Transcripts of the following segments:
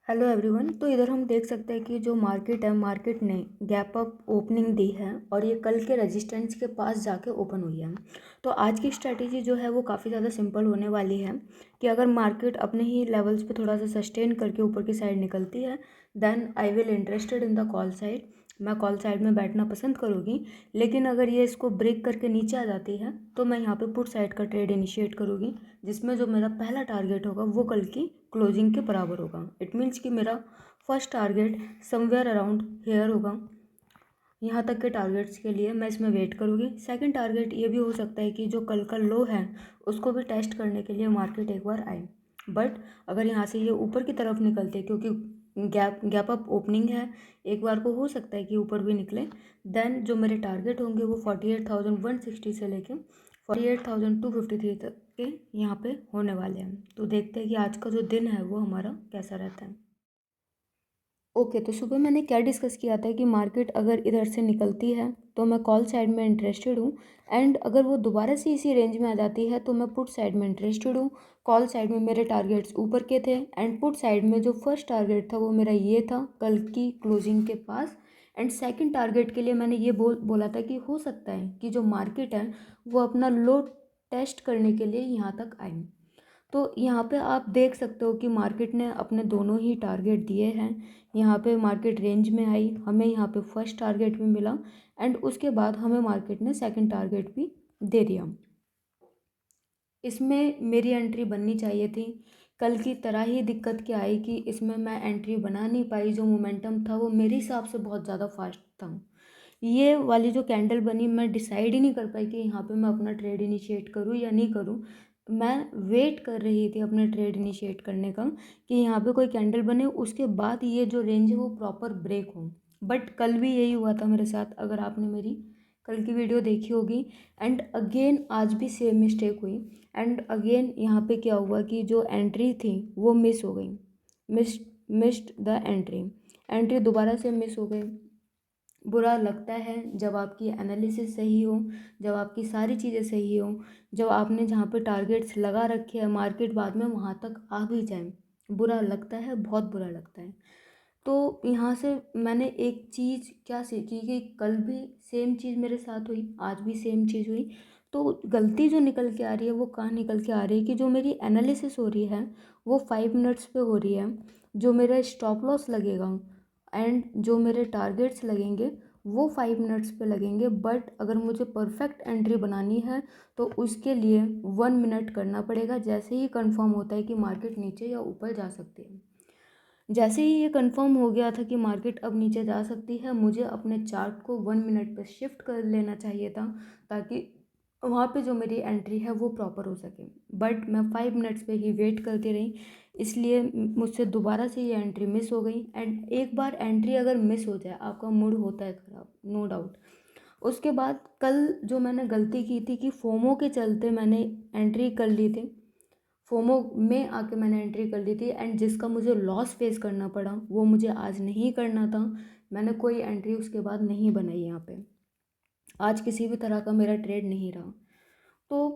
Hello everyone. तो इधर हम देख सकते हैं कि जो मार्केट है, मार्केट ने गैप अप ओपनिंग दी है और ये कल के रेजिस्टेंस के पास जाके ओपन हुई है। तो आज की स्ट्रैटेजी जो है वो काफ़ी ज़्यादा सिंपल होने वाली है कि अगर मार्केट अपने ही लेवल्स पे थोड़ा सा सस्टेन करके ऊपर की साइड निकलती है, then I will interested in the call side. मैं कॉल साइड में बैठना पसंद करूँगी। लेकिन अगर ये इसको ब्रेक करके नीचे आ जाती है तो मैं यहाँ पे पुट साइड का ट्रेड इनिशिएट करूँगी, जिसमें जो मेरा पहला टारगेट होगा वो कल की क्लोजिंग के बराबर होगा। इट मीन्स कि मेरा first target somewhere around hair होगा। यहाँ तक के टारगेट्स के लिए मैं इसमें वेट करूँगी। सेकंड टारगेट ये भी हो सकता है कि जो कल का लो है उसको भी टेस्ट करने के लिए मार्केट एक बार आए। बट अगर यहाँ से ये ऊपर की तरफ निकलते, क्योंकि गैप अप ओपनिंग है, एक बार को हो सकता है कि ऊपर भी निकले, देन जो मेरे टारगेट होंगे वो 48,160 से लेके 48,253 तक के यहाँ पे होने वाले हैं। तो देखते हैं कि आज का जो दिन है वो हमारा कैसा रहता है। ओके, तो सुबह मैंने क्या डिस्कस किया था कि मार्केट अगर इधर से निकलती है तो मैं कॉल साइड में इंटरेस्टेड हूँ, एंड अगर वो दोबारा से इसी रेंज में आ जाती है तो मैं पुट साइड में इंटरेस्टेड हूँ। कॉल साइड में मेरे टारगेट्स ऊपर के थे, एंड पुट साइड में जो फर्स्ट टारगेट था वो मेरा ये था कल की क्लोजिंग के पास। एंड सेकंड टारगेट के लिए मैंने ये बोला था कि हो सकता है कि जो मार्केट है वो अपना लो टेस्ट करने के लिए यहाँ तक आए। तो यहाँ पे आप देख सकते हो कि मार्केट ने अपने दोनों ही टारगेट दिए हैं। यहाँ पे मार्केट रेंज में आई, हमें यहाँ पे फर्स्ट टारगेट भी मिला, एंड उसके बाद हमें मार्केट ने सेकंड टारगेट भी दे दिया। इसमें मेरी एंट्री बननी चाहिए थी। कल की तरह ही दिक्कत क्या आई कि इसमें मैं एंट्री बना नहीं पाई। जो मोमेंटम था वो मेरे हिसाब से बहुत ज़्यादा फास्ट था। ये वाली जो कैंडल बनी, मैं डिसाइड ही नहीं कर पाई कि यहाँ पे मैं अपना ट्रेड इनिशिएट करूँ या नहीं करूँ। मैं वेट कर रही थी अपने ट्रेड इनिशिएट करने का कि यहाँ पे कोई कैंडल बने, उसके बाद ये जो रेंज है वो प्रॉपर ब्रेक हो। बट कल भी यही हुआ था मेरे साथ, अगर आपने मेरी कल की वीडियो देखी होगी। एंड अगेन आज भी सेम मिस्टेक हुई। एंड अगेन यहाँ पे क्या हुआ कि जो एंट्री थी वो मिस हो गई। मिस्ड द एंट्री दोबारा से मिस हो गई। बुरा लगता है जब आपकी एनालिसिस सही हो, जब आपकी सारी चीज़ें सही हो, जब आपने जहाँ पे टारगेट्स लगा रखे हैं मार्केट बाद में वहाँ तक आ भी जाए। बुरा लगता है, बहुत बुरा लगता है। तो यहाँ से मैंने एक चीज़ क्या सीखी कि कल भी सेम चीज़ मेरे साथ हुई, आज भी सेम चीज़ हुई। तो गलती जो निकल के आ रही है वो कहाँ निकल के आ रही है कि जो मेरी एनालिसिस हो रही है वो 5 मिनट्स पे हो रही है। जो मेरा स्टॉप लॉस लगेगा एंड जो मेरे टारगेट्स लगेंगे वो 5 मिनट्स पे लगेंगे। बट अगर मुझे परफेक्ट एंट्री बनानी है तो उसके लिए 1 मिनट करना पड़ेगा, जैसे ही कंफर्म होता है कि मार्केट नीचे या ऊपर जा सकती है। जैसे ही ये कंफर्म हो गया था कि मार्केट अब नीचे जा सकती है, मुझे अपने चार्ट को 1 मिनट पे शिफ्ट कर लेना चाहिए था, ताकि वहाँ पे जो मेरी एंट्री है वो प्रॉपर हो सके। बट मैं 5 मिनट्स पे ही वेट करती रही, इसलिए मुझसे दोबारा से ये एंट्री मिस हो गई। एंड एक बार एंट्री अगर मिस हो जाए आपका मूड होता है ख़राब, नो डाउट। उसके बाद कल जो मैंने गलती की थी कि फोमो के चलते मैंने एंट्री कर ली थी, फोमो में आके मैंने एंट्री कर ली थी, एंड जिसका मुझे लॉस फेस करना पड़ा वो मुझे आज नहीं करना था। मैंने कोई एंट्री उसके बाद नहीं बनाई यहाँ पे। आज किसी भी तरह का मेरा ट्रेड नहीं रहा। तो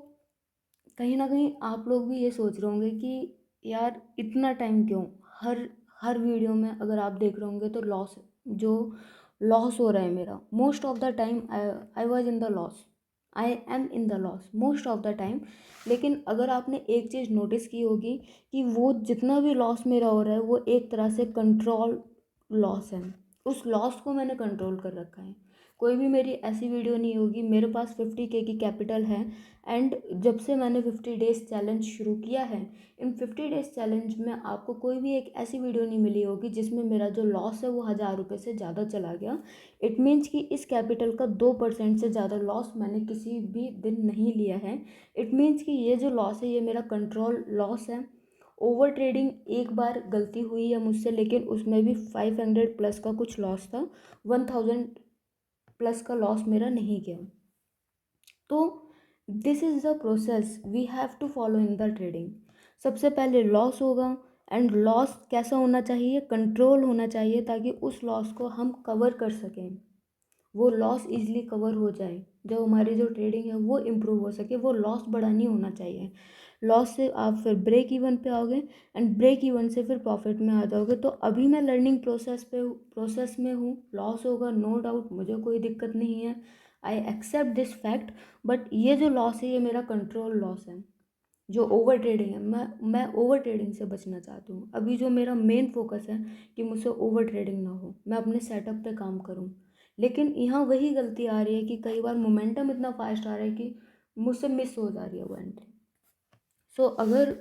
कहीं ना कहीं आप लोग भी ये सोच रहे होंगे कि यार इतना टाइम क्यों, हर हर वीडियो में अगर आप देख रहे होंगे तो जो लॉस हो रहा है मेरा, most of the time I was in the loss, I am in the loss most of the time. लेकिन अगर आपने एक चीज़ नोटिस की होगी कि वो जितना भी लॉस मेरा हो रहा है वो एक तरह से कंट्रोल लॉस है। उस लॉस को मैंने कंट्रोल कर रखा है। कोई भी मेरी ऐसी वीडियो नहीं होगी, मेरे पास 50K की कैपिटल है, एंड जब से मैंने 50 डेज़ चैलेंज शुरू किया है, इन 50 डेज़ चैलेंज में आपको कोई भी एक ऐसी वीडियो नहीं मिली होगी जिसमें मेरा जो लॉस है वो 1000 रुपये से ज़्यादा चला गया। इट मीन्स कि इस कैपिटल का 2% से ज़्यादा लॉस मैंने किसी भी दिन नहीं लिया है। इट मीन्स कि ये जो लॉस है ये मेरा कंट्रोल लॉस है। ओवर ट्रेडिंग एक बार गलती हुई है मुझसे, लेकिन उसमें भी 500 प्लस का कुछ लॉस था, 1000 प्लस का लॉस मेरा नहीं गया। तो this is the process we have to follow in the trading. सबसे पहले लॉस होगा, एंड लॉस कैसा होना चाहिए, कंट्रोल होना चाहिए, ताकि उस लॉस को हम कवर कर सकें, वो लॉस इजीली कवर हो जाए, जब हमारी जो ट्रेडिंग है वो इम्प्रूव हो सके। वो लॉस बड़ा नहीं होना चाहिए। लॉस से आप फिर ब्रेक इवन पे आओगे एंड ब्रेक इवन से फिर प्रॉफिट में आ जाओगे। तो अभी मैं लर्निंग प्रोसेस में हूँ। लॉस होगा नो डाउट, मुझे कोई दिक्कत नहीं है, I accept this fact. But ये जो लॉस है ये मेरा कंट्रोल लॉस है। जो ओवर ट्रेडिंग है, मैं ओवर ट्रेडिंग से बचना चाहती हूँ। अभी जो मेरा मेन फोकस है कि मुझसे ओवर ट्रेडिंग ना हो, मैं अपने सेटअप पे काम करूँ। लेकिन यहाँ वही गलती आ रही है कि कई बार मोमेंटम इतना फास्ट आ रहा है कि मुझसे मिस हो जा रही है वो एंट्री। सो अगर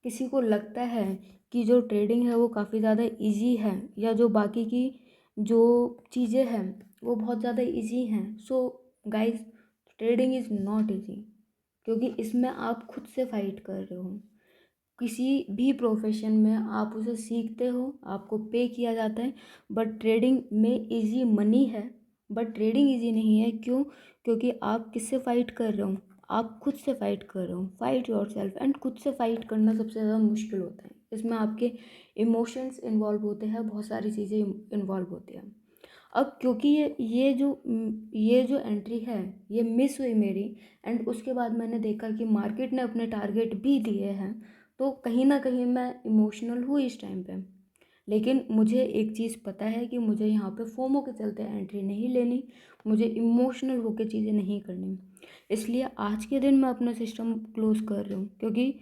किसी को लगता है कि जो ट्रेडिंग है वो काफ़ी ज़्यादा इजी है, या जो बाकी की जो चीज़ें हैं वो बहुत ज़्यादा इजी हैं, so guys, trading is not easy. क्योंकि इसमें आप खुद से फाइट कर रहे हो। किसी भी प्रोफेशन में आप उसे सीखते हो, आपको पे किया जाता है, बट ट्रेडिंग में इजी मनी है, बट ट्रेडिंग इजी नहीं है। क्यों? क्योंकि आप किससे फाइट कर रहे हो? आप खुद से फाइट कर रहे हो। Fight your self. एंड खुद से फाइट करना सबसे ज़्यादा मुश्किल होता है। इसमें आपके इमोशंस इन्वॉल्व होते हैं, बहुत सारी चीज़ें इन्वॉल्व होती हैं। अब क्योंकि ये जो एंट्री है ये मिस हुई मेरी, एंड उसके बाद मैंने देखा कि मार्केट ने अपने टारगेट भी दिए हैं, तो कहीं ना कहीं मैं इमोशनल हूँ इस टाइम पे। लेकिन मुझे एक चीज़ पता है कि मुझे यहाँ पे फोमो के चलते एंट्री नहीं लेनी, मुझे इमोशनल होकर चीज़ें नहीं करनी। इसलिए आज के दिन मैं अपना सिस्टम क्लोज कर रही हूँ। क्योंकि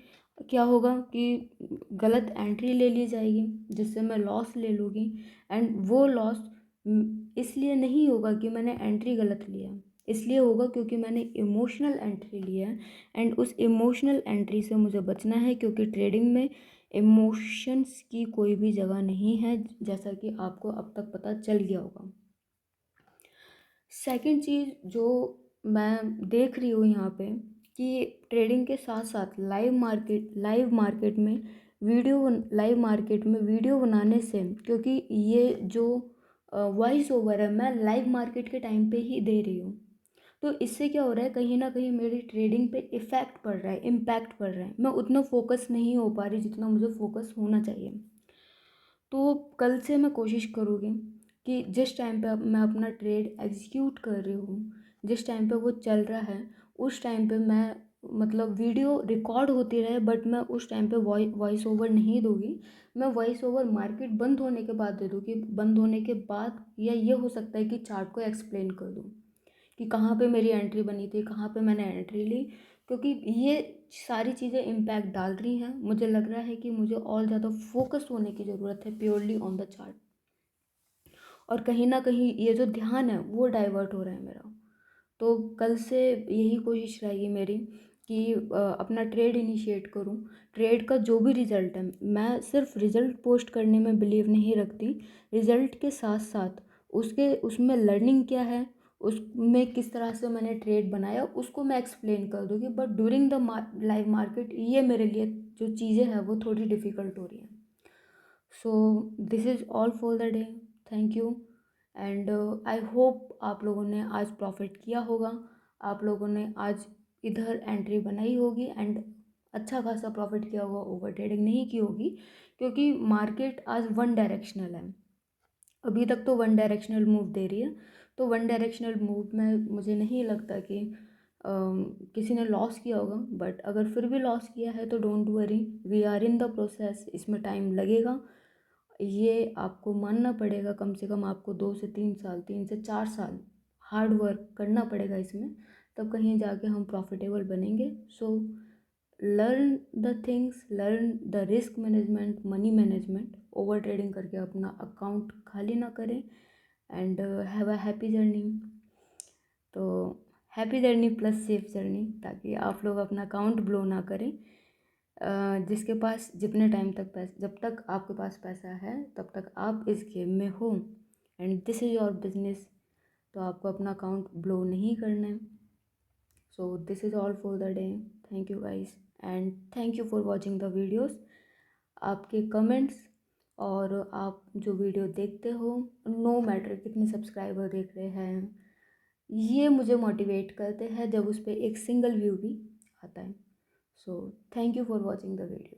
क्या होगा कि गलत एंट्री ले ली जाएगी जिससे मैं लॉस ले लूँगी, एंड वो लॉस इसलिए नहीं होगा कि मैंने एंट्री गलत लिया, इसलिए होगा क्योंकि मैंने इमोशनल एंट्री लिया है। एंड उस इमोशनल एंट्री से मुझे बचना है, क्योंकि ट्रेडिंग में इमोशंस की कोई भी जगह नहीं है, जैसा कि आपको अब तक पता चल गया होगा। सेकंड चीज़ जो मैं देख रही हूँ यहाँ पे कि ट्रेडिंग के साथ साथ लाइव मार्केट में वीडियो बनाने से, क्योंकि ये जो वॉइस ओवर है मैं लाइव मार्केट के टाइम पे ही दे रही हूँ, तो इससे क्या हो रहा है, कहीं ना कहीं मेरी ट्रेडिंग पे इफ़ेक्ट पड़ रहा है, इम्पैक्ट पड़ रहा है। मैं उतना फोकस नहीं हो पा रही जितना मुझे फोकस होना चाहिए। तो कल से मैं कोशिश करूँगी कि जिस टाइम पे मैं अपना ट्रेड एग्जीक्यूट कर रही हूँ, जिस टाइम पे वो चल रहा है, उस टाइम पे मैं मतलब वीडियो रिकॉर्ड होती रहे, बट मैं उस टाइम पे वॉइस ओवर नहीं दूँगी। मैं वॉइस ओवर मार्केट बंद होने के बाद दे दूँगी। बंद होने के बाद, या ये हो सकता है कि चार्ट को एक्सप्लेन कर दूँ कि कहाँ पे मेरी एंट्री बनी थी, कहाँ पे मैंने एंट्री ली। क्योंकि ये सारी चीज़ें इम्पैक्ट डाल रही हैं। मुझे लग रहा है कि मुझे और ज़्यादा फोकस होने की ज़रूरत है प्योरली ऑन द चार्ट, और कहीं ना कहीं ये जो ध्यान है वो डाइवर्ट हो रहा है मेरा। तो कल से यही कोशिश रहेगी मेरी कि अपना ट्रेड इनिशिएट करूं। ट्रेड का जो भी रिज़ल्ट है, मैं सिर्फ रिज़ल्ट पोस्ट करने में बिलीव नहीं रखती। रिज़ल्ट के साथ साथ उसमें लर्निंग क्या है, उसमें किस तरह से मैंने ट्रेड बनाया, उसको मैं एक्सप्लेन कर दूँगी। But during the live market ये मेरे लिए जो चीज़ें हैं वो थोड़ी डिफ़िकल्ट हो रही हैं। So this is all for the day. Thank you. And I hope आप लोगों ने आज प्रॉफिट किया होगा, आप लोगों ने आज इधर एंट्री बनाई होगी एंड अच्छा खासा प्रॉफिट किया होगा, ओवर ट्रेडिंग नहीं की होगी। क्योंकि मार्केट आज वन डायरेक्शनल है, अभी तक तो वन डायरेक्शनल मूव दे रही है। तो वन डायरेक्शनल मूव में मुझे नहीं लगता कि किसी ने लॉस किया होगा। बट अगर फिर भी लॉस किया है तो don't worry, we are in the process. इसमें टाइम लगेगा, ये आपको मानना पड़ेगा। कम से कम आपको 2 से 3 साल, 3 से 4 साल हार्ड वर्क करना पड़ेगा इसमें, तब कहीं जाके हम प्रॉफिटेबल बनेंगे। So learn the things, learn the risk management, money management. Over trading करके अपना अकाउंट खाली ना करें, and have a happy journey. तो happy journey plus safe journey, ताकि आप लोग अपना अकाउंट ब्लो ना करें। जिसके पास जितने टाइम तक पैसा, जब तक आपके पास पैसा है तब तक आप इस गेम में हो, and this is your business. तो आपको अपना अकाउंट ब्लो नहीं करना है। So this is all for the day. Thank you guys, and thank you for watching the videos. आपके कमेंट्स और आप जो वीडियो देखते हो, नो मैटर कितने सब्सक्राइबर देख रहे हैं, ये मुझे मोटिवेट करते हैं जब उस पर एक सिंगल व्यू भी आता है। So thank you for watching the video.